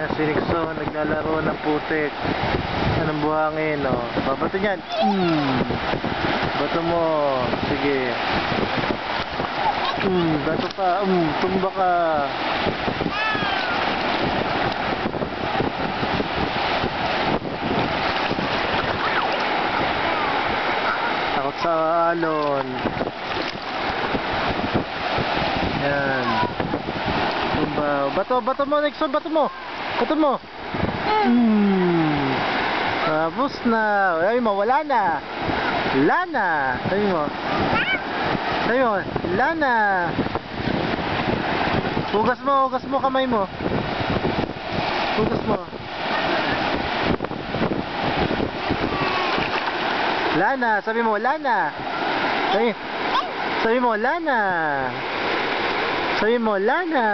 Ayan si Nixon, naglalaro ng putik. Anong buhangin, oh. Babato niyan. Bato mo. Sige. Bato ka. Tumba ka. Takot sa alon. Yan. Tumba. Bato mo, Nixon. Bato mo. Tapos na. Ay mo, wala na. Wala na. Sabi mo, wala na. Hugas mo kamay mo. Hugas mo. Wala na. Sabi mo, wala na. Sabi mo, wala na. Sabi mo, wala na.